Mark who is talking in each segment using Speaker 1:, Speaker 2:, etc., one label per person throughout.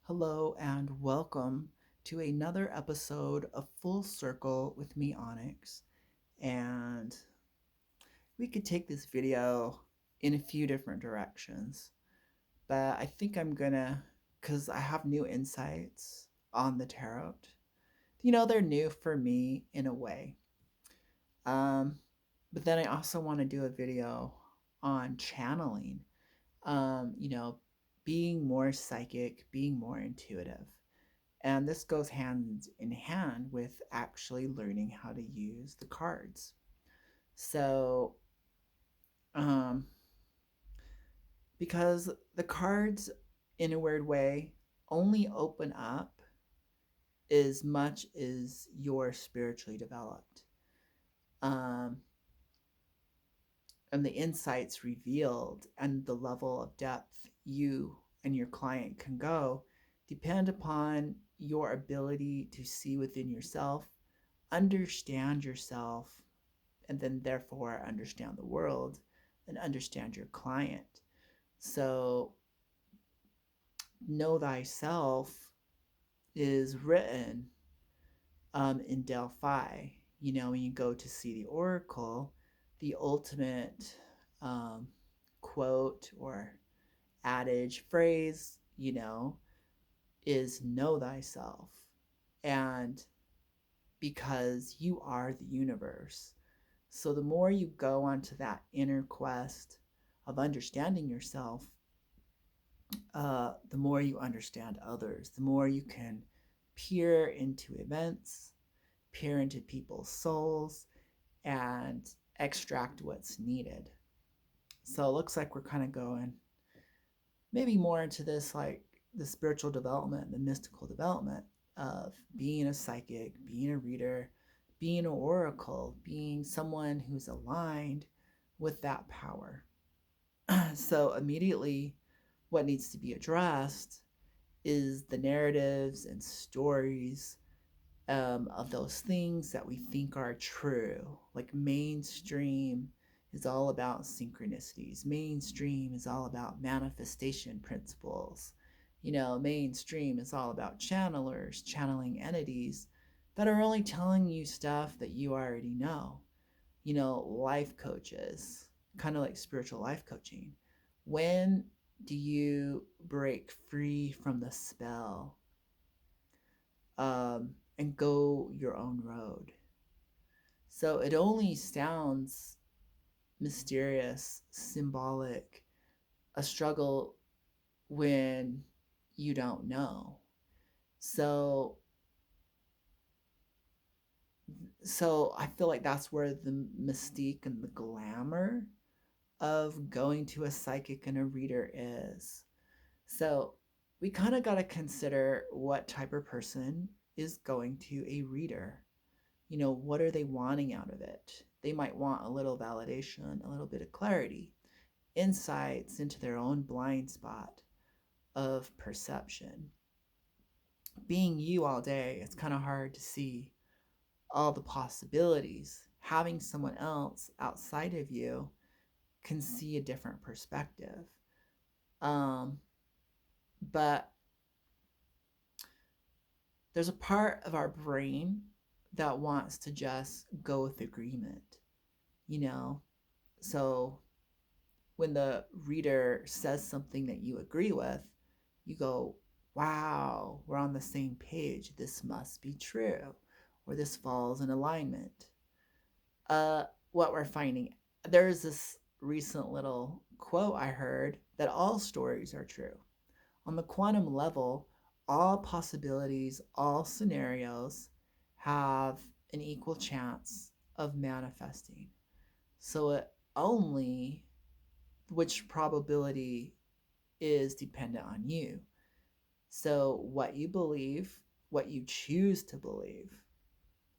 Speaker 1: Hello and welcome to another episode of Full Circle with me, Onyx. And we could take this video in a few different directions, but I think I'm gonna, because I have new insights on the tarot. They're new for me in a way. Um, but then I also want to do a video on channeling, um, you know, being more psychic, being more intuitive. And this goes hand in hand with actually learning how to use the cards. So, um, because the cards, in a weird way, only open up as much as you're spiritually developed. Um, and the insights revealed and the level of depth you and your client can go depend upon your ability to see within yourself, understand yourself, and then therefore understand the world and understand your client. So, know thyself is written in Delphi. When you go to see the oracle, the ultimate um, quote or adage phrase, is know thyself. And because you are the universe. So the more you go onto that inner quest of understanding yourself, the more you understand others, the more you can peer into events, peer into people's souls, and extract what's needed. So it looks like we're kind of going maybe more into this, like the spiritual development, the mystical development of being a psychic, being a reader, being an oracle, being someone who's aligned with that power. So immediately, what needs to be addressed is the narratives and stories of those things that we think are true. Like mainstream is all about synchronicities, mainstream is all about manifestation principles. Mainstream is all about channelers, channeling entities that are only telling you stuff that you already know. Life coaches, kind of like spiritual life coaching. When do you break free from the spell and go your own road? So it only sounds mysterious, symbolic, a struggle when you don't know. So so I feel like that's where the mystique and the glamour of going to a psychic and a reader is. So we kind of got to consider what type of person is going to a reader. What are they wanting out of it? They might want a little validation, a little bit of clarity, insights into their own blind spot of perception. Being you all day, it's kind of hard to see all the possibilities. Having someone else outside of you can see a different perspective. Um, but there's a part of our brain that wants to just go with agreement, you know? So when the reader says something that you agree with, you go, wow, we're on the same page. This must be true, or this falls in alignment. What we're finding, there's this recent little quote I heard that all stories are true. On the quantum level, all possibilities, all scenarios have an equal chance of manifesting. So it only, which probability is dependent on you. So what you believe, what you choose to believe,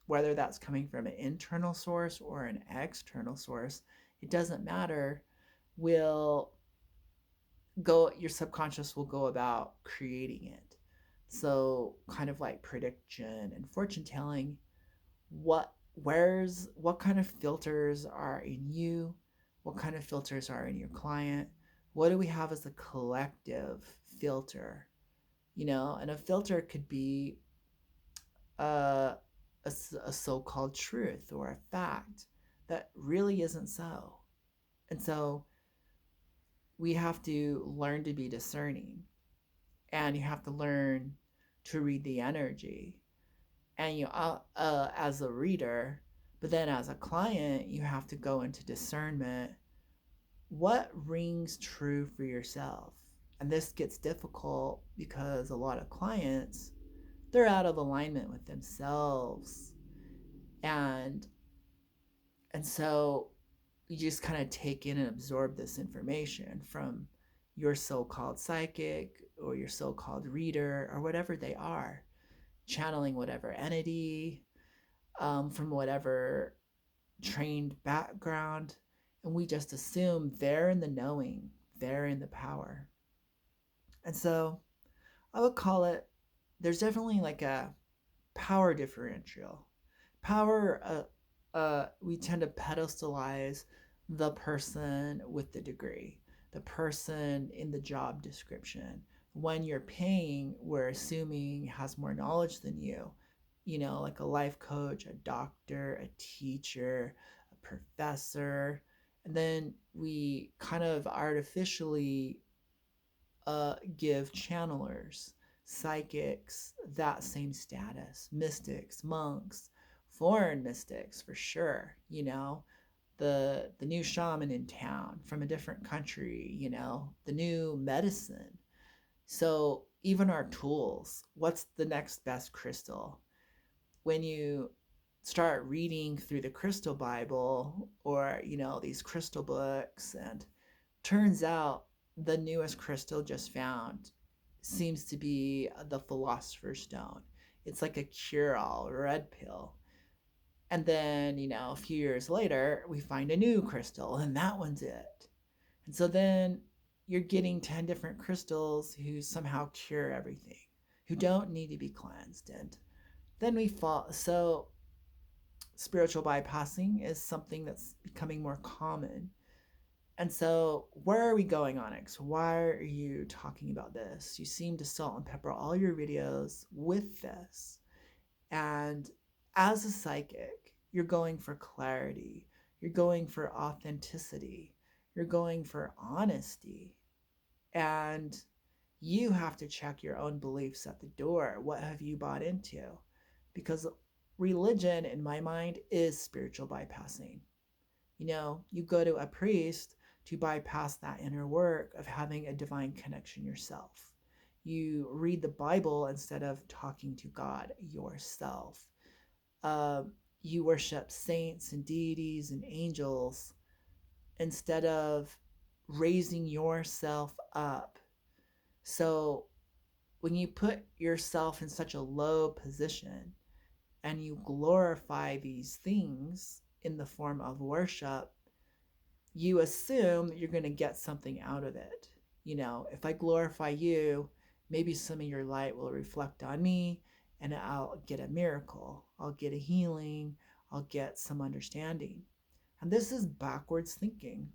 Speaker 1: whether that's coming from an internal source or an external source, it doesn't matter, will your subconscious will go about creating it. So kind of like prediction and fortune telling, what kind of filters are in you, what kind of filters are in your client, what do we have as a collective filter and a filter could be a, a so-called truth or a fact that really isn't so. And so we have to learn to be discerning, and you have to learn to read the energy. And as a reader, but then as a client, you have to go into discernment. What rings true for yourself? And this gets difficult because a lot of clients, they're out of alignment with themselves. And and so you just kind of take in and absorb this information from your so-called psychic or your so-called reader or whatever they are, channeling whatever entity, from whatever trained background, and we just assume they're in the knowing, they're in the power. And so I would call it, there's definitely like a power differential. Power, we tend to pedestalize the person with the degree, the person in the job description. When you're paying, we're assuming has more knowledge than you, like a life coach, a doctor, a teacher, a professor. And then we kind of artificially give channelers, psychics, that same status, mystics, monks, foreign mystics for sure, the new shaman in town from a different country, the new medicine. So even our tools, what's the next best crystal? When you start reading through the crystal Bible or, these crystal books, and turns out the newest crystal just found seems to be the Philosopher's Stone. It's like a cure all, red pill. And then, a few years later, we find a new crystal, and that one's it. And so then you're getting 10 different crystals who somehow cure everything, who don't need to be cleansed. And then we fall. So spiritual bypassing is something that's becoming more common. And so, where are we going, Onyx? Why are you talking about this? You seem to salt and pepper all your videos with this. And as a psychic, you're going for clarity, you're going for authenticity, you're going for honesty. And you have to check your own beliefs at the door. What have you bought into? Because religion, in my mind, is spiritual bypassing. You go to a priest to bypass that inner work of having a divine connection yourself. You read the Bible instead of talking to God yourself. Uh, you worship saints and deities and angels instead of raising yourself up. So when you put yourself in such a low position and you glorify these things in the form of worship, you assume that you're going to get something out of it. If I glorify you, maybe some of your light will reflect on me and I'll get a miracle. I'll get a healing. I'll get some understanding. And this is backwards thinking.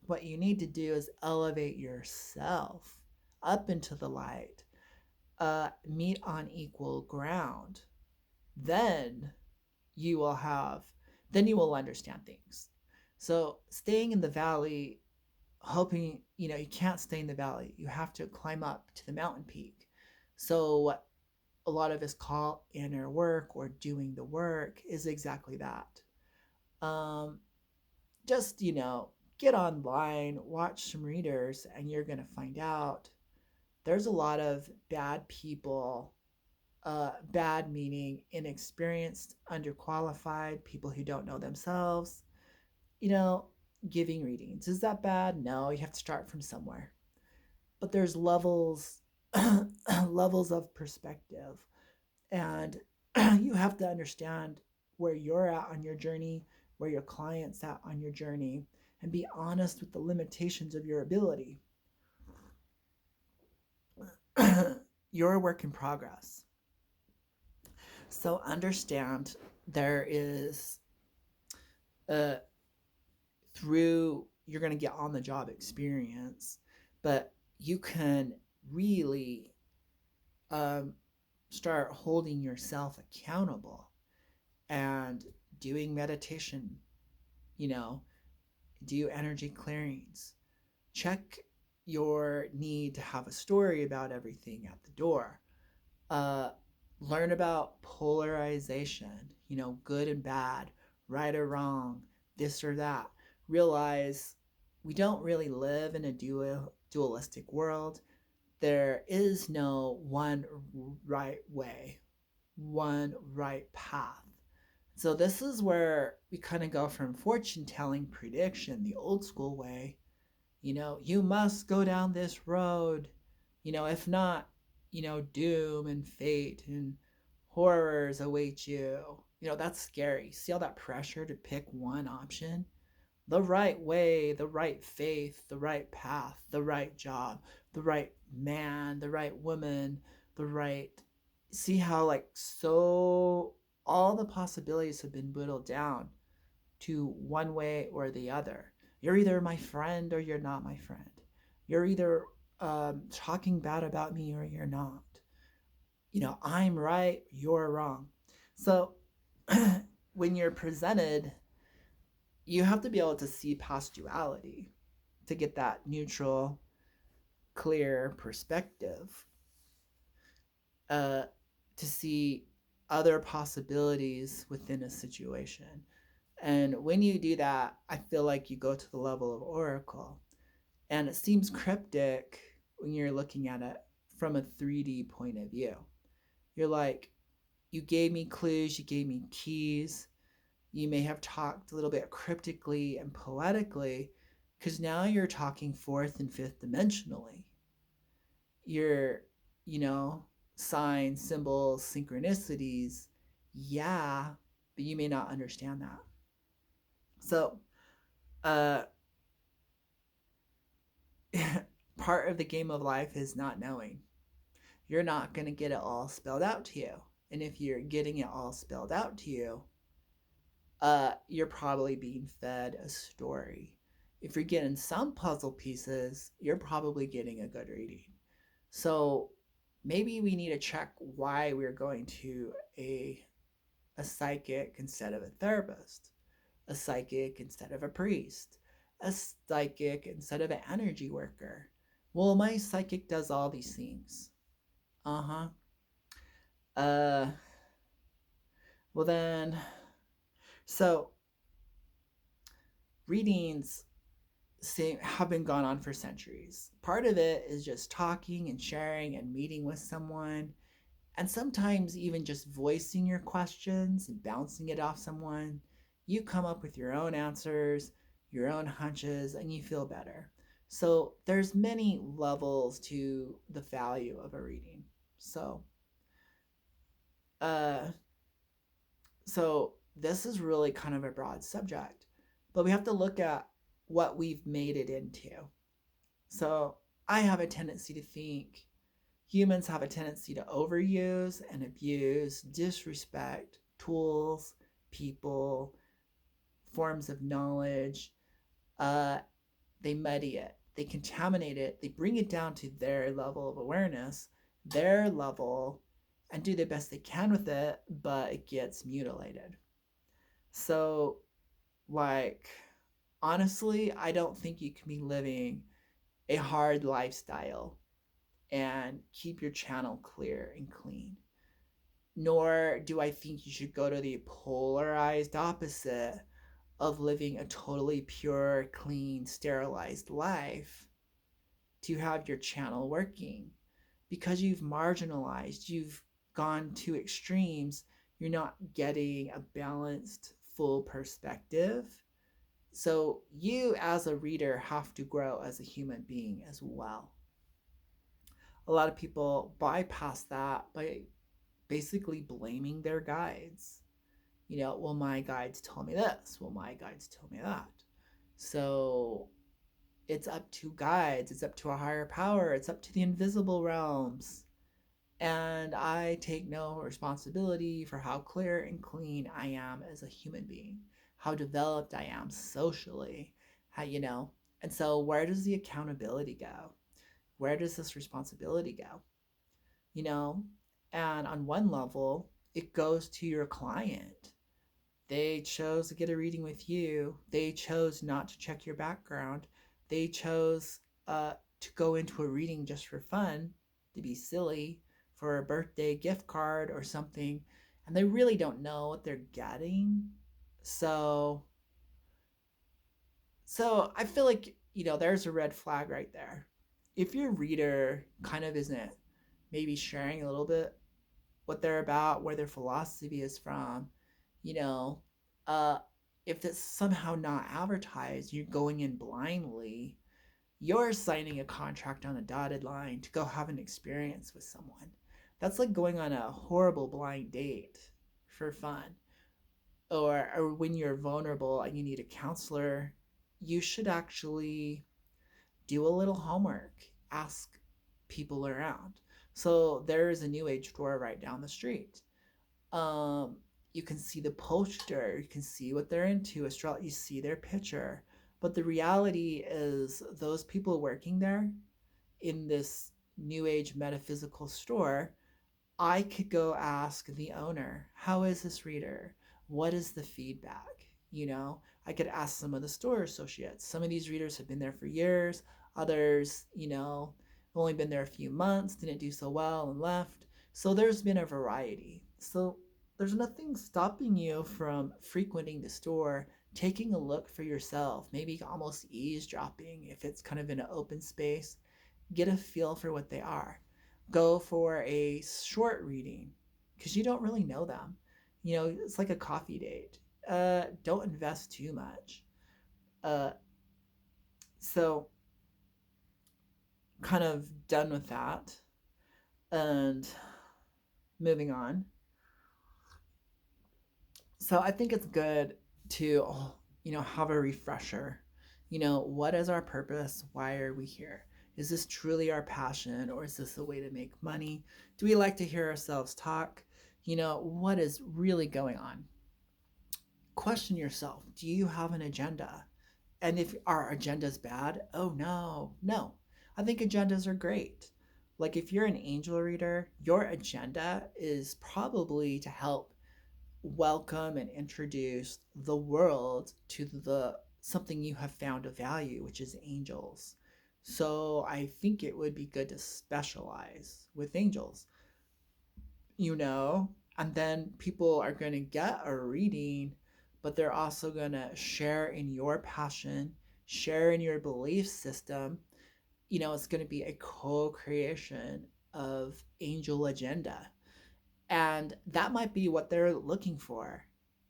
Speaker 1: What you need to do is elevate yourself up into the light, meet on equal ground. Then you will have, then you will understand things. So staying in the valley, hoping, you can't stay in the valley. You have to climb up to the mountain peak. So what a lot of us call inner work or doing the work is exactly that. Um, just, get online, watch some readers, and you're going to find out there's a lot of bad people. Bad meaning inexperienced, underqualified, people who don't know themselves, you know, giving readings. Is that bad? No, you have to start from somewhere. But there's levels levels of perspective, and you have to understand where you're at on your journey, where your client's at on your journey, and be honest with the limitations of your ability. You're a work in progress. So understand there is through you're going to get on the job experience, but you can really um, start holding yourself accountable and doing meditation, you know, do energy clearings, check your need to have a story about everything at the door. Uh, Learn about polarization, good and bad, right or wrong, this or that. Realize we don't really live in a dualistic world. There is no one right way, one right path. So this is where we kind of go from fortune telling prediction, the old school way, you must go down this road, if not, doom and fate and horrors await you. That's scary. See all that pressure to pick one option? The right way, the right faith, the right path, the right job, the right man, the right woman, the right. See how, like, so all the possibilities have been whittled down to one way or the other. You're either my friend or you're not my friend. You're either talking bad about me or you're not. I'm right, you're wrong. So when you're presented, you have to be able to see past duality to get that neutral, clear perspective, uh, to see other possibilities within a situation. And when you do that, I feel like you go to the level of oracle. And it seems cryptic when you're looking at it from a 3D point of view. You're like, you gave me clues, you gave me keys. You may have talked a little bit cryptically and poetically because now you're talking fourth and fifth dimensionally. You're, you know, signs, symbols, synchronicities. Yeah, but you may not understand that. So, uh, part of the game of life is not knowing. You're not going to get it all spelled out to you. And if you're getting it all spelled out to you, you're probably being fed a story. If you're getting some puzzle pieces, you're probably getting a good reading. So maybe we need to check why we're going to a psychic instead of a therapist, a psychic instead of a priest, a psychic instead of an energy worker. Well, my psychic does all these things. Uh-huh. Uh well then, so readings have been gone on for centuries. Part of it is just talking and sharing and meeting with someone, and sometimes even just voicing your questions and bouncing it off someone. You come up with your own answers, your own hunches, and you feel better. So there's many levels to the value of a reading. So, uh, so this is really kind of a broad subject, but we have to look at what we've made it into. So I have a tendency to think humans have a tendency to overuse and abuse, disrespect tools, people, forms of knowledge. Uh, they muddy it, they contaminate it, they bring it down to their level of awareness, their level, and do the best they can with it, but it gets mutilated. So, like, honestly, I don't think you can be living a hard lifestyle and keep your channel clear and clean. Nor do I think you should go to the polarized opposite of living a totally pure, clean, sterilized life to have your channel working. Because you've marginalized, you've gone to extremes, you're not getting a balanced, full perspective. So you, as a reader, have to grow as a human being as well. A lot of people bypass that by basically blaming their guides. Well, my guides told me this. Well, my guides told me that. So it's up to guides, it's up to a higher power, it's up to the invisible realms. And I take no responsibility for how clear and clean I am as a human being, how developed I am socially, how. And so, where does the accountability go? Where does this responsibility go? you know? And on one level, it goes to your client. They chose to get a reading with you. They chose not to check your background. They chose to go into a reading just for fun, to be silly, for a birthday gift card or something. And they really don't know what they're getting. So, so I feel like, there's a red flag right there. If your reader kind of isn't maybe sharing a little bit what they're about, where their philosophy is from, you know, uh, if it's somehow not advertised, you're going in blindly, you're signing a contract on a dotted line to go have an experience with someone. That's like going on a horrible blind date for fun. Or when you're vulnerable and you need a counselor, you should actually do a little homework, ask people around. So there is a new age store right down the street. um you can see the poster, you can see what they're into, astrology, you see their picture, but the reality is those people working there in this new age metaphysical store, I could go ask the owner, how is this reader, what is the feedback, I could ask some of the store associates. Some of these readers have been there for years, others, have only been there a few months, didn't do so well and left. So there's been a variety. So there's nothing stopping you from frequenting the store, taking a look for yourself, maybe almost eavesdropping if it's kind of in an open space. Get a feel for what they are. Go for a short reading because you don't really know them. It's like a coffee date. Don't invest too much. Uh, so, kind of done with that. And moving on. So, I think it's good to, have a refresher. What is our purpose? Why are we here? Is this truly our passion, or is this a way to make money? Do we like to hear ourselves talk? What is really going on? Question yourself. Do you have an agenda? And if our agenda is bad, oh no, no. I think agendas are great. Like if you're an angel reader, your agenda is probably to help welcome and introduce the world to the something you have found of value, which is angels. So I think it would be good to specialize with angels, you know, and then people are going to get a reading, but they're also going to share in your passion, share in your belief system. It's going to be a co-creation of angel agenda, and that might be what they're looking for.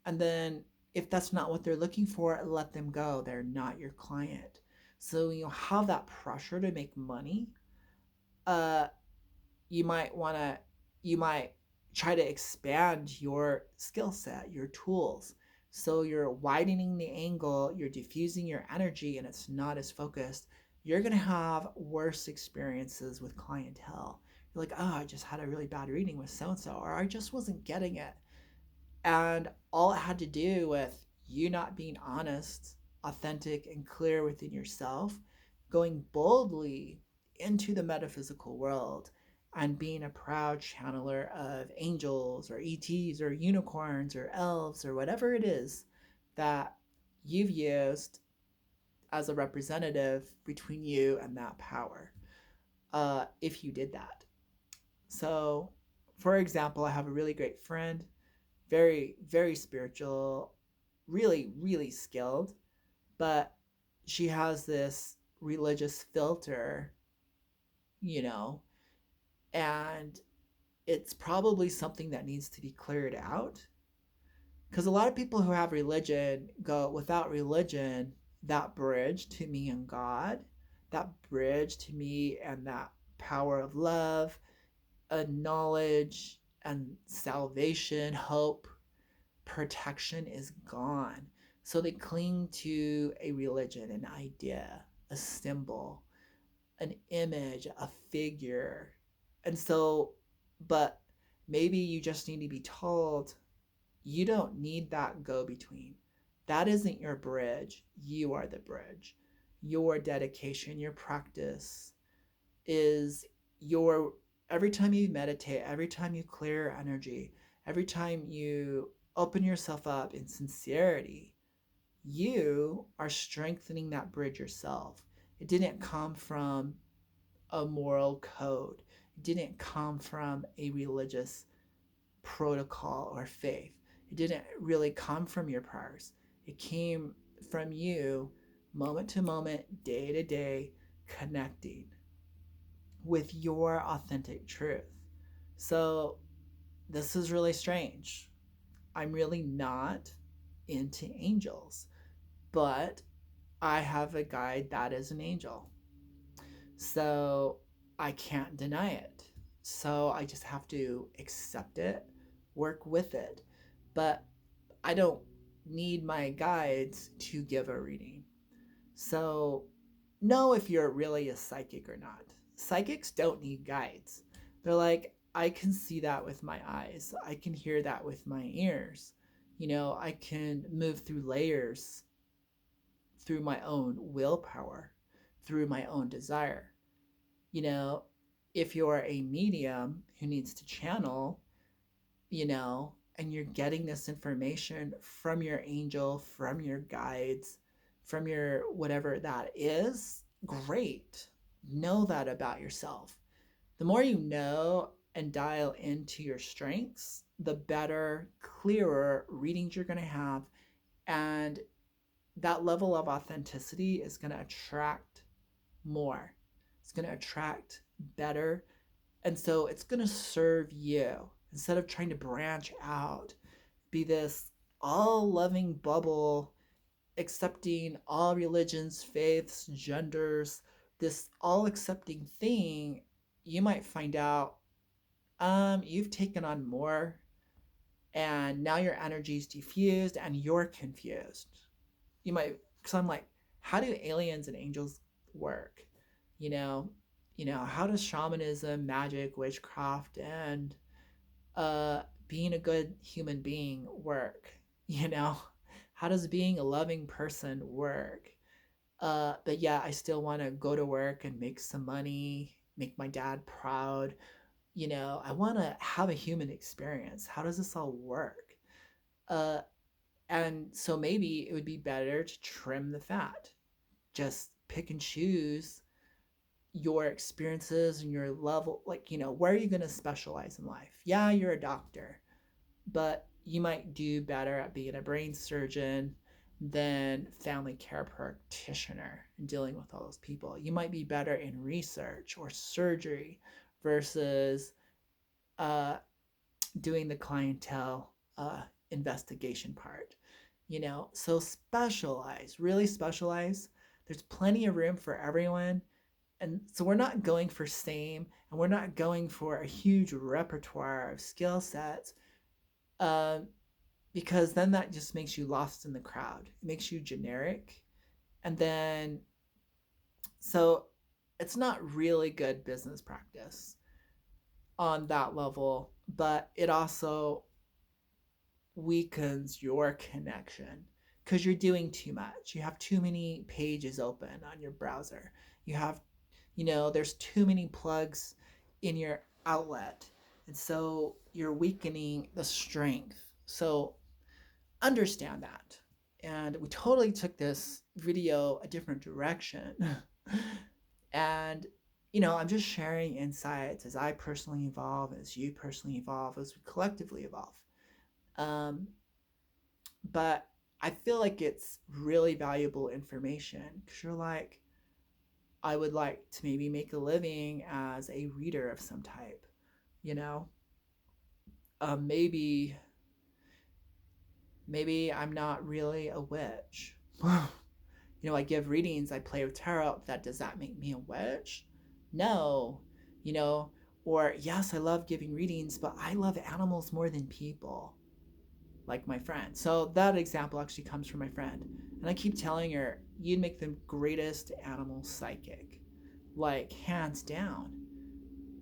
Speaker 1: And then if that's not what they're looking for, let them go. They're not your client. So you have that pressure to make money. uh you might want to you might try to expand your skill set, your tools. So you're widening the angle, you're diffusing your energy, and it's not as focused. You're going to have worse experiences with clientele. You're like, oh, I just had a really bad reading with so and so, or I just wasn't getting it. And all it had to do with you not being honest, authentic, and clear within yourself, going boldly into the metaphysical world and being a proud channeler of angels or ETs or unicorns or elves or whatever it is that you've used as a representative between you and that power. If you did that. So, for example, I have a really great friend, very, very spiritual, really, really skilled, but she has this religious filter, you know, and it's probably something that needs to be cleared out. Because a lot of people who have religion go, without religion, that bridge to me and God, that bridge to me and that power of love, knowledge, and salvation, hope, protection is gone. So they cling to a religion, an idea, a symbol, an image, a figure. And so, but maybe you just need to be told you don't need that go between. That isn't your bridge. You are the bridge. Your dedication, your practice is your every time you meditate, every time you clear your energy, every time you open yourself up in sincerity, you are strengthening that bridge yourself. It didn't come from a moral code, it didn't come from a religious protocol or faith. It didn't really come from your prayers. It came from you, moment to moment, day to day, connecting with your authentic truth. So, this is really strange. I'm really not into angels, but I have a guide that is an angel. So, I can't deny it. So, I just have to accept it, work with it. But I don't need my guides to give a reading. So, know if you're really a psychic or not. Psychics don't need guides. They're like, I can see that with my eyes, I can hear that with my ears. I can move through layers through my own willpower, through my own desire. You know, if you're a medium who needs to channel, and you're getting this information from your angel, from your guides, from your whatever that is, great. Know that about yourself. The more you know and dial into your strengths, the better, clearer readings you're going to have. And that level of authenticity is going to attract more. It's going to attract better. And so it's going to serve you instead of trying to branch out, be this all loving bubble, accepting all religions, faiths, genders, this all accepting thing. You might find out you've taken on more, and now your energy's diffused and you're confused. You might, because I'm like, how do aliens and angels work? You know, how does shamanism, magic, witchcraft, and being a good human being work? You know, how does being a loving person work? But yeah, I still want to go to work and make some money, make my dad proud. I want to have a human experience. How does this all work? Uh, and so maybe it would be better to trim the fat, just pick and choose your experiences and your level. Like, where are you going to specialize in life? Yeah, you're a doctor, but you might do better at being a brain surgeon than family care practitioner and dealing with all those people. You might be better in research or surgery versus uh, doing the clientele investigation part. So specialize, really specialize. There's plenty of room for everyone. And so we're not going for same, and we're not going for a huge repertoire of skill sets, uh, because then that just makes you lost in the crowd. It makes you generic. And then, so it's not really good business practice on that level, but it also weakens your connection because you're doing too much. You have too many pages open on your browser. You have, there's too many plugs in your outlet. And so you're weakening the strength. So understand that. And we totally took this video a different direction. And, I'm just sharing insights as I personally evolve, as you personally evolve, as we collectively evolve. But I feel like it's really valuable information because you're like, I would like to maybe make a living as a reader of some type, you know? Maybe I'm not really a witch. I give readings, I play with tarot. Does that make me a witch? No. You know, or yes, I love giving readings, but I love animals more than people, like my friend. So that example actually comes from my friend. And I keep telling her, you'd make the greatest animal psychic, like hands down.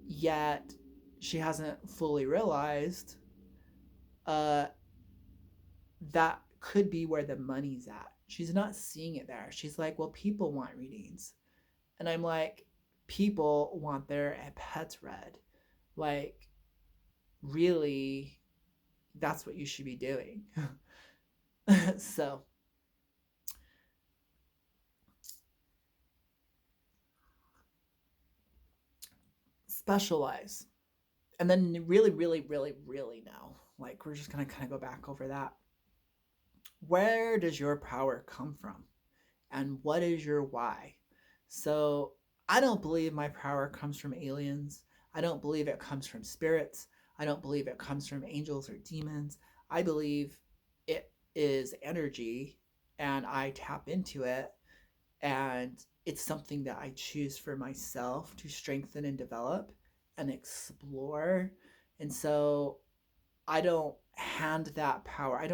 Speaker 1: Yet she hasn't fully realized uh, that could be where the money's at. She's not seeing it there. She's like, well, people want readings. And I'm like, people want their pets read. Like, really, that's what you should be doing. So, specialize. And then really, really, really, really know. Like, we're just going to kind of go back over that. Where does your power come from? And what is your why? So, I don't believe my power comes from aliens. I don't believe it comes from spirits. I don't believe it comes from angels or demons. I believe it is energy and I tap into it, and it's something that I choose for myself to strengthen and develop and explore. And so I don't hand that power. I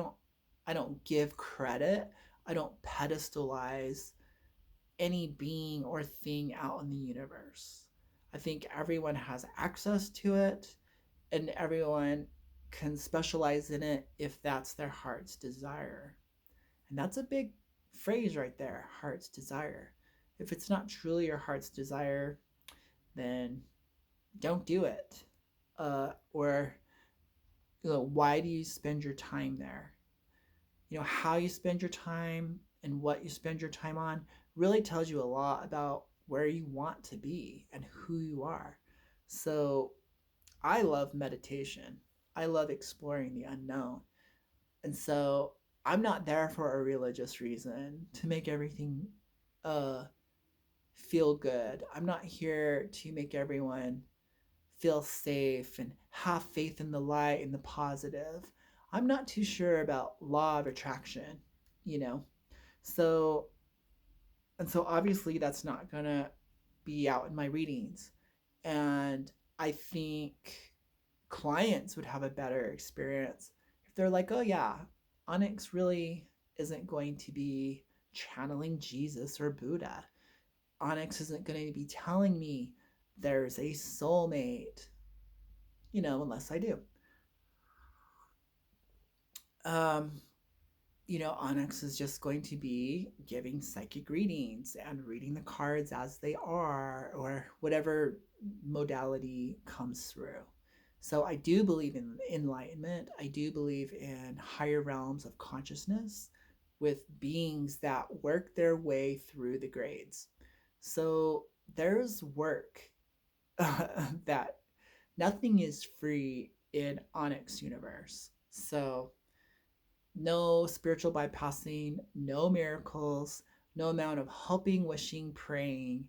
Speaker 1: don't give credit. I don't pedestalize any being or thing out in the universe. I think everyone has access to it and everyone can specialize in it if that's their heart's desire. And that's a big phrase right there, heart's desire. If it's not truly your heart's desire, then don't do it. Or why do you spend your time there? How you spend your time and what you spend your time on really tells you a lot about where you want to be and who you are. So I love meditation. I love exploring the unknown. And so I'm not there for a religious reason to make everything uh, feel good. I'm not here to make everyone feel safe and have faith in the light and the positive. I'm not too sure about law of attraction, you know. So and so obviously that's not going to be out in my readings. And I think clients would have a better experience if they're like, "Oh yeah, Onyx really isn't going to be channeling Jesus or Buddha. Onyx isn't going to be telling me there's a soulmate, unless I do." Um, Onyx is just going to be giving psychic readings and reading the cards as they are, or whatever modality comes through. So I do believe in enlightenment. I do believe in higher realms of consciousness with beings that work their way through the grades. So there's work that nothing is free in Onyx universe. So no spiritual bypassing, no miracles, no amount of hoping, wishing, praying,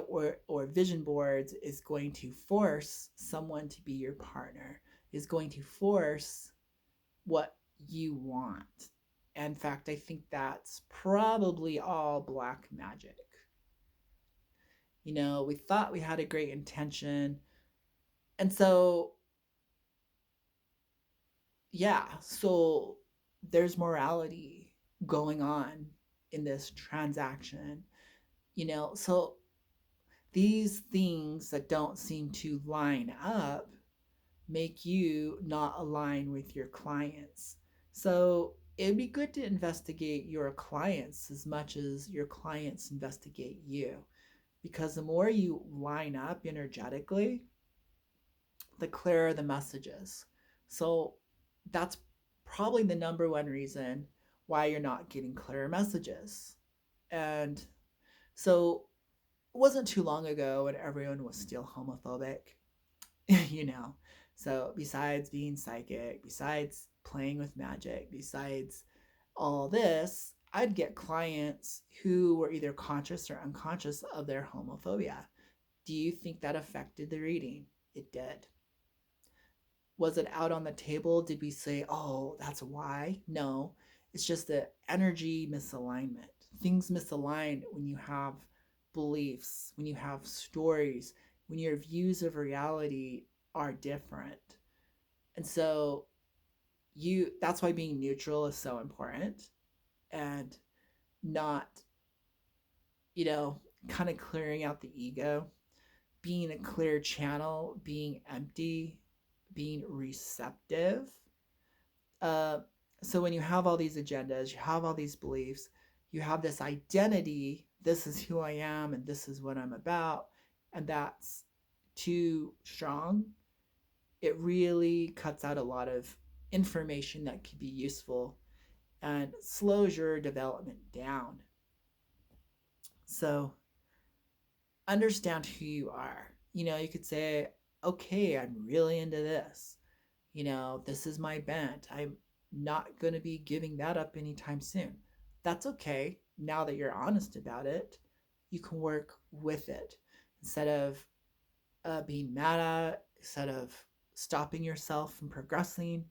Speaker 1: or vision boards is going to force someone to be your partner, is going to force what you want. In fact, I think that's probably all black magic. We thought we had a great intention. And so, yeah, so there's morality going on in this transaction, so these things that don't seem to line up make you not align with your clients. So it'd be good to investigate your clients as much as your clients investigate you, because the more you line up energetically, the clearer the messages. So that's probably the number one reason why you're not getting clear messages. And so it wasn't too long ago when everyone was still homophobic, you know. So besides being psychic, besides playing with magic, besides all this, I'd get clients who were either conscious or unconscious of their homophobia. Do you think that affected the reading? It did. Was it out on the table? Did we say, oh, that's why? No. It's just the energy misalignment. Things misalign when you have beliefs, when you have stories, when your views of reality are different. And so that's why being neutral is so important, and not, you know, kind of clearing out the ego, being a clear channel, being empty, being receptive. Uh, so when you have all these agendas, you have all these beliefs, you have this identity, this is who I am and this is what I'm about, and that's too strong, it really cuts out a lot of information that could be useful and slows your development down. So understand who you are. You could say, okay, I'm really into this. This is my bent. I'm not going to be giving that up anytime soon. That's okay. Now that you're honest about it, you can work with it instead of being mad at, instead of stopping yourself from progressing.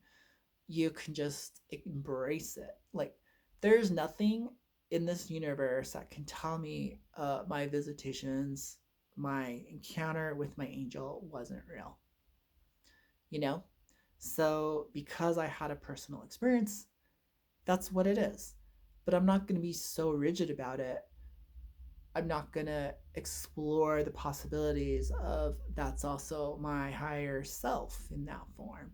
Speaker 1: You can just embrace it. Like, there's nothing in this universe that can tell me my visitations, my encounter with my angel wasn't real. You know? So, because I had a personal experience, that's what it is. But I'm not going to be so rigid about it. I'm not going to explore the possibilities of that's also my higher self in that form,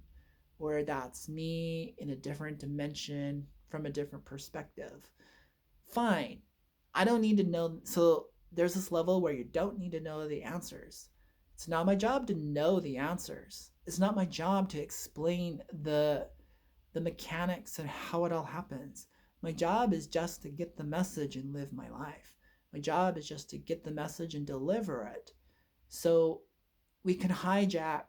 Speaker 1: or that's me in a different dimension from a different perspective. Fine. I don't need to know. So there's this level where you don't need to know the answers. It's not my job to know the answers. It's not my job to explain the mechanics and how it all happens. My job is just to get the message and live my life. My job is just to get the message and deliver it. So we can hijack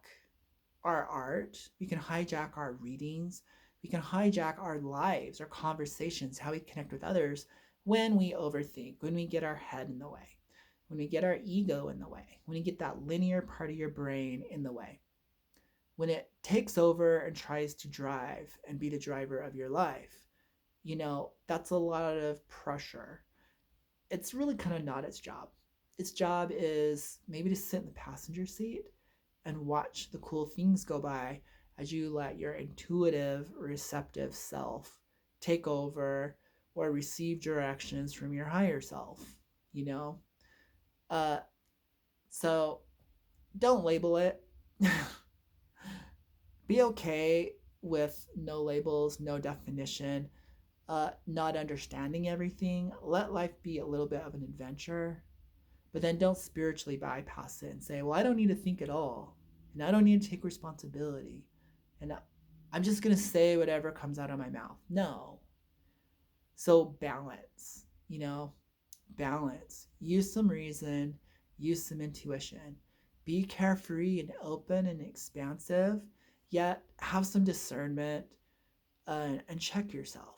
Speaker 1: our art, we can hijack our readings, we can hijack our lives, our conversations, how we connect with others when we overthink, when we get our head in the way, when we get our ego in the way, when you get that linear part of your brain in the way, when it takes over and tries to drive and be the driver of your life. That's a lot of pressure. It's really kind of not its job. Its job is maybe to sit in the passenger seat and watch the cool things go by as you let your intuitive, receptive self take over or receive directions from your higher self, you know? Uh, so don't label it. Be okay with no labels, no definition, not understanding everything. Let life be a little bit of an adventure, but then don't spiritually bypass it and say, well, I don't need to think at all. And I don't need to take responsibility. And I'm just going to say whatever comes out of my mouth. No. So balance. Use some reason, use some intuition. Be carefree and open and expansive, yet have some discernment and check yourself.